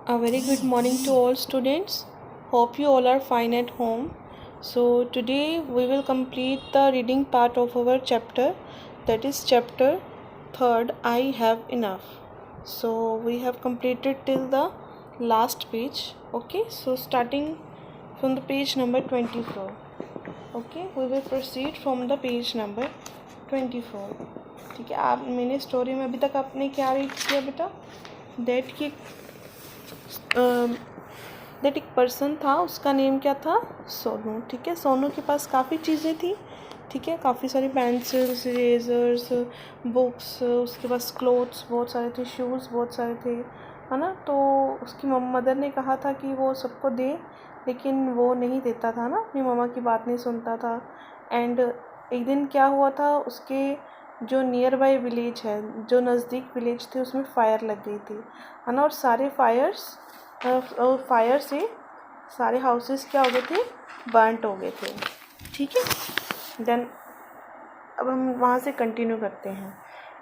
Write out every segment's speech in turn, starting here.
A very good morning to all students. Hope you all are fine at home. So today we will complete the reading part of our chapter, that is chapter 3rd, I have enough. So we have completed till the last page. Okay, so starting from the page number 24. Okay, we will proceed from the page number 24. ठीक है, आप मैंने story में अभी तक आपने क्या read किया बेटा? दैट एक पर्सन था, उसका नेम क्या था? सोनू. ठीक है, सोनू के पास काफ़ी चीज़ें थी. ठीक है, काफ़ी सारी पेंसिल्स, इरेजर्स, बुक्स, उसके पास क्लोथ्स बहुत सारे थे, शूज़ बहुत सारे थे, है ना. तो उसकी मदर ने कहा था कि वो सबको दे, लेकिन वो नहीं देता था ना, अपनी मम्मा की बात नहीं सुनता था. एंड एक दिन क्या हुआ था, उसके जो नियर बाई विलेज है, जो नज़दीक विलेज थे, उसमें फायर लग गई थी, है ना. और सारे फायर से सारे हाउसेस क्या हो गए थे? बर्नट हो गए थे. ठीक है, देन अब हम वहाँ से कंटिन्यू करते हैं.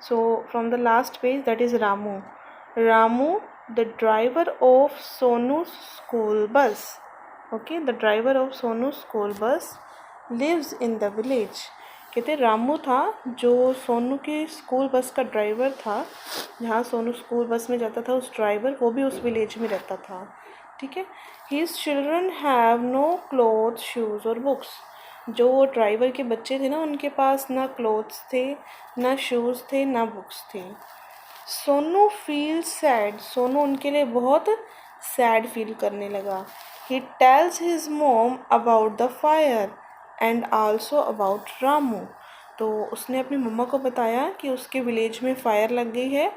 So from the last page, that is Ramu the driver of Sonu school bus. Okay, the driver of Sonu school bus lives in the village. कहते रामू था जो सोनू के स्कूल बस का ड्राइवर था, जहाँ सोनू स्कूल बस में जाता था, उस ड्राइवर वो भी उस विलेज में रहता था. ठीक है, his children have no cloth, shoes और बुक्स. जो ड्राइवर के बच्चे थे ना, उनके पास ना क्लोथ्स थे, ना शूज़ थे, ना बुक्स थे. Sonu feel sad. सोनू उनके लिए बहुत सैड फील करने लगा. He tells his mom about the fire and also about Ramu. तो उसने अपनी मम्मा को बताया कि उसके विलेज में फ़ायर लग गई है,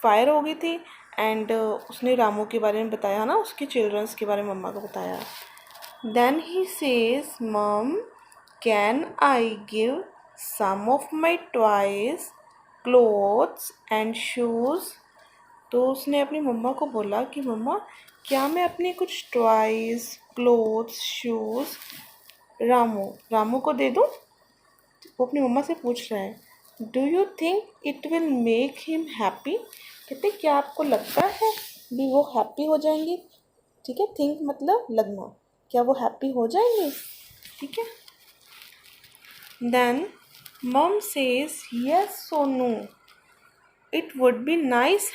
फायर हो गई थी. एंड उसने रामू के बारे में बताया ना, उसके चिल्ड्रंस के बारे में मम्मा को बताया. Then he says, mum can I give some of my toys, clothes and shoes. तो उसने अपनी मम्मा को बोला कि मम्मा, क्या मैं अपने कुछ टॉयज़, क्लोथ्स, शूज़ रामू को दे दूँ? वो अपनी मम्मा से पूछ रहा है. Do you think it will make him happy. कहते क्या आपको लगता है भी वो हैप्पी हो जाएंगे? ठीक है, थिंक मतलब लगना, क्या वो हैप्पी हो जाएंगे? ठीक है. Then mum says, yes Sonu, it would be nice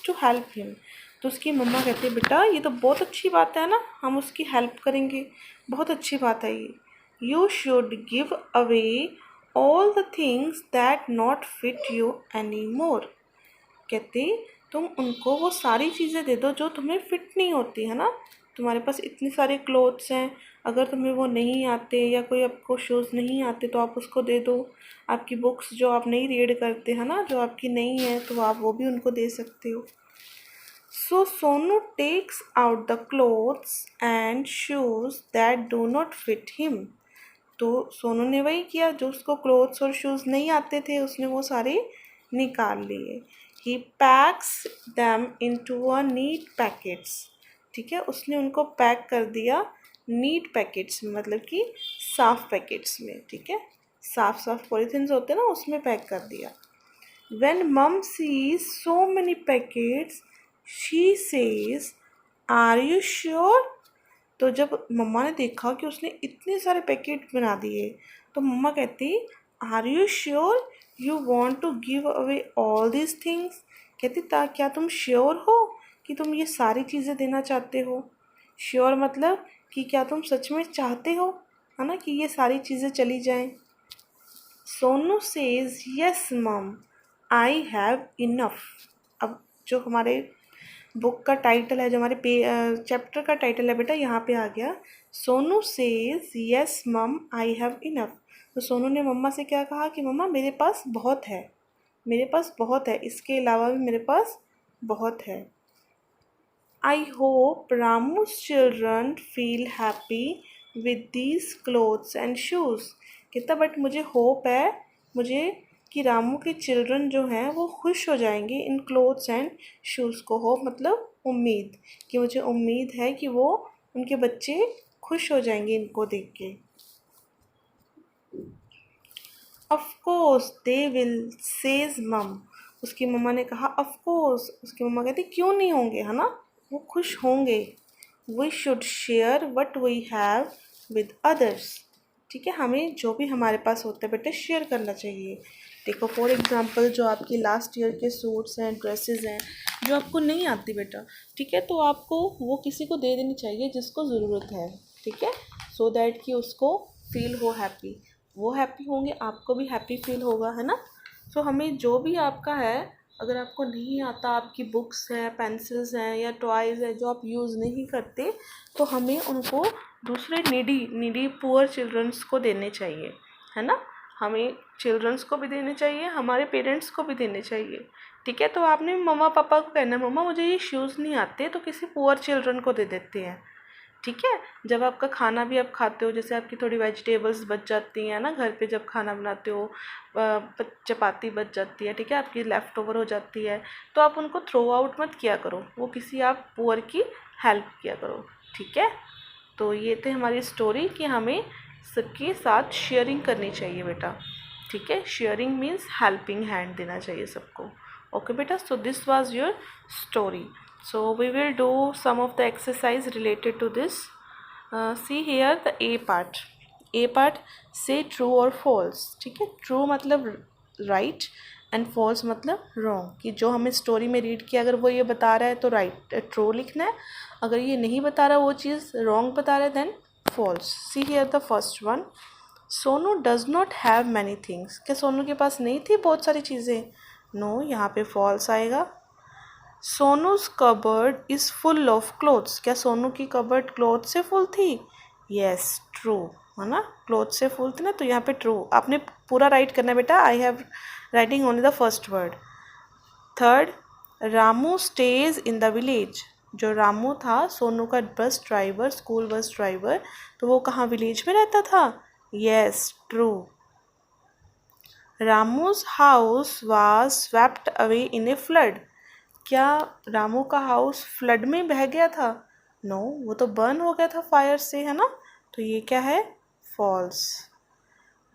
to help him. तो उसकी मम्मा कहती है बेटा ये तो बहुत अच्छी बात है ना, हम उसकी हेल्प करेंगे, बहुत अच्छी बात है ये. You should give away all the things that not fit you any more. कहते तुम उनको वो सारी चीज़ें दे दो जो तुम्हें फिट नहीं होती है ना. तुम्हारे पास इतने सारे क्लोथ्स हैं, अगर तुम्हें वो नहीं आते या कोई आपको शूज़ नहीं आते तो आप उसको दे दो. आपकी बुक्स जो आप नहीं रीड करते हैं ना, जो आपकी नहीं है, तो आप वो भी उनको दे सकते हो. So Sonu takes out the clothes and shoes that do not fit him. तो सोनू ने वही किया, जो उसको क्लोथ्स और शूज़ नहीं आते थे उसने वो सारे निकाल लिए. He packs them into a neat packets. ठीक है, उसने उनको पैक कर दिया नीट पैकेट्स में, मतलब कि साफ पैकेट्स में. ठीक है, साफ पॉलीथिन्स होते हैं ना, उसमें पैक कर दिया. When mum sees so many packets she says, are you sure. तो जब मम्मा ने देखा कि उसने इतने सारे पैकेट बना दिए, तो मम्मा कहती, are you sure you want to give away all this things. कहती क्या तुम श्योर हो कि तुम ये सारी चीज़ें देना चाहते हो. श्योर मतलब कि क्या तुम सच में चाहते हो, है ना, कि ये सारी चीज़ें चली जाएं. सोनू सेज, यस मम आई हैव इनफ. अब जो हमारे बुक का टाइटल है, जो हमारे चैप्टर का टाइटल है बेटा, यहाँ पे आ गया. सोनू सेज, यस मम आई हैव इनफ. तो सोनू ने मम्मा से क्या कहा कि मम्मा मेरे पास बहुत है, इसके अलावा भी मेरे पास बहुत है. I hope Ramu's children feel happy with these clothes and shoes. कहता बट मुझे होप है, मुझे कि रामू के चिल्ड्रन जो हैं वो खुश हो जाएंगे इन क्लोथ्स एंड शूज़ को. होप मतलब उम्मीद, कि मुझे उम्मीद है कि वो उनके बच्चे खुश हो जाएंगे इनको देख के. Of course they will says मम. उसकी मम्मा ने कहा ऑफ कोर्स. उसकी मम्मा कहती क्यों नहीं होंगे, है ना, वो खुश होंगे। We should share what we have with others. ठीक है, हमें जो भी हमारे पास होता है बेटा शेयर करना चाहिए। देखो फॉर एग्जांपल जो आपकी लास्ट ईयर के सूट्स हैं, ड्रेसेस हैं, जो आपको नहीं आती बेटा, ठीक है, तो आपको वो किसी को दे देनी चाहिए जिसको ज़रूरत है। ठीक है, सो दैट कि उसको फील हो हैप्पी, वो हैप्पी होंगे, आपको भी हैप्पी फील होगा, है ना। सो हमें जो भी आपका है, अगर आपको नहीं आता, आपकी बुक्स हैं, पेंसिल्स हैं या टॉयज़ है जो आप यूज़ नहीं करते, तो हमें उनको दूसरे नीडी पुअर चिल्ड्रंस को देने चाहिए, है ना। हमें चिल्ड्रंस को भी देने चाहिए, हमारे पेरेंट्स को भी देने चाहिए। ठीक है, तो आपने मम्मा पापा को कहना, मम्मा मुझे ये शूज़ नहीं आते, तो किसी पुअर चिल्ड्रन को दे देते हैं। ठीक है, जब आपका खाना भी आप खाते हो, जैसे आपकी थोड़ी वेजिटेबल्स बच जाती हैं ना घर पे, जब खाना बनाते हो चपाती बच जाती है, ठीक है, आपकी लेफ़्ट ओवर हो जाती है, तो आप उनको थ्रो आउट मत किया करो, वो किसी आप पुअर की हेल्प किया करो। ठीक है, तो ये थे हमारी स्टोरी कि हमें सबके साथ शेयरिंग करनी चाहिए बेटा। ठीक है, शेयरिंग मीन्स हेल्पिंग हैंड देना चाहिए सबको। ओके बेटा, so this was your story. So we will do some of the exercise related to this. See here the A part. A part, say true or false. ठीक है, true मतलब right and false मतलब wrong, कि जो हमें story में read किया अगर वो ये बता रहा है तो राइट ट्रू लिखना है, अगर ये नहीं बता रहा वो चीज़ रॉन्ग बता रहा है then false. See here the first one. Sonu does not have many things. क्या सोनू के पास नहीं थी बहुत सारी चीज़ें? नो, यहाँ पे फॉल्स आएगा। Sonu's cupboard is full of clothes. क्या सोनू की कबर्ड क्लोथ से फुल थी? यस, ट्रू, है ना, क्लोथ से फुल थी ना, तो यहाँ पे ट्रू। आपने पूरा राइट करना है बेटा, I have writing only the first word. Third, Ramu stage in the village. जो रामू था सोनू का bus driver, school bus driver, तो वो कहाँ विलेज में रहता था? Yes, true. Ramu's house was swept away in a flood. क्या रामू का हाउस फ्लड में बह गया था? नो, वो तो बर्न हो गया था फायर से, है ना, तो ये क्या है? False.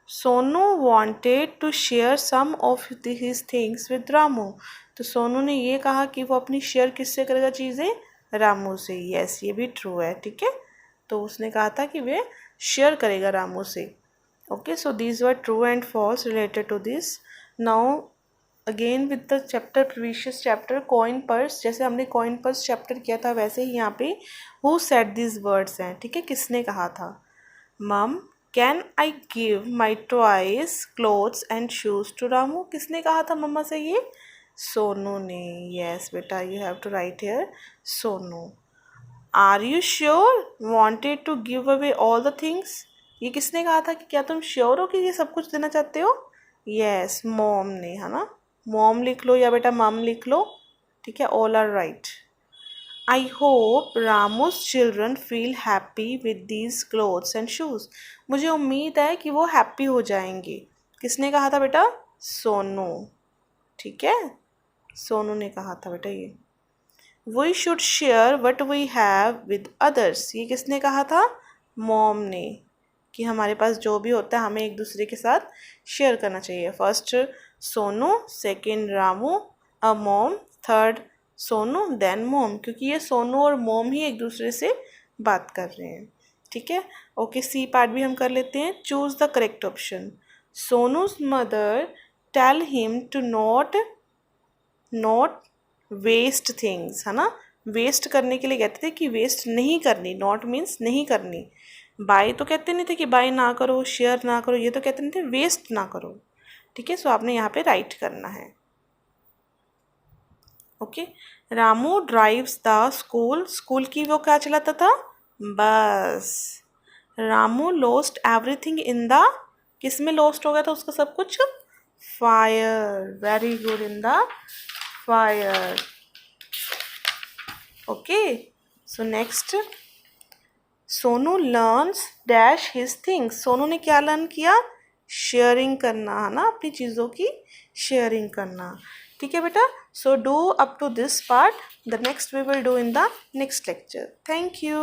Sonu wanted to share some of his things with Ramu. तो सोनू ने ये कहा कि वो अपनी शेयर किससे करेगा चीज़ें? रामू से। यस, ये भी ट्रू है। ठीक है, तो उसने कहा था कि वे शेयर करेगा रामू से। Okay, so these were true and false related to this. Now again with the chapter, previous chapter coin purse, जैसे हमने कॉइन पर्स चैप्टर किया था वैसे ही यहाँ पे हु सेड दिस वर्ड्स हैं। ठीक है, किसने कहा था? Mum can I give my toys clothes and shoes to Ramu. किसने कहा था मम्मा से ये? सोनू ने। यस बेटा, you have to write here Sonu. Are you sure wanted to give away all the things. ये किसने कहा था कि क्या तुम श्योर हो कि ये सब कुछ देना चाहते हो? यस, मॉम ने, है ना, मॉम लिख लो या बेटा मम लिख लो। ठीक है, all are right. I hope Ramu's children feel happy with these clothes and shoes. मुझे उम्मीद है कि वो हैप्पी हो जाएंगे। किसने कहा था बेटा? सोनू। ठीक है, सोनू ने कहा था बेटा ये। We should share what we have with others. ये किसने कहा था? मॉम ने, कि हमारे पास जो भी होता है हमें एक दूसरे के साथ शेयर करना चाहिए। First Sonu, second Ramu, uh mom, third Sonu, then mom, क्योंकि ये सोनू और मॉम ही एक दूसरे से बात कर रहे हैं। ठीक है, ओके, सी पार्ट भी हम कर लेते हैं। Choose the correct option. Sonu's mother tell him to not waste things, है ना, वेस्ट करने के लिए कहते थे कि वेस्ट नहीं करनी। नॉट मीन्स नहीं करनी। बाय तो कहते नहीं थे कि बाय ना करो, शेयर ना करो, ये तो कहते नहीं थे वेस्ट ना करो। ठीक है, सो आपने यहाँ पे राइट करना है। Okay, Ramu drives the school. School की वो क्या चलाता था? बस। Ramu lost everything in the, किस में लॉस्ट हो गया था उसका सब कुछ? Fire. Very good, in the fire. Okay, so next, Sonu learns dash his things. Sonu ने क्या लर्न किया? शेयरिंग करना, है ना, अपनी चीज़ों की शेयरिंग करना। ठीक है बेटा, so do up to this part, the next we will do in the next lecture. Thank you.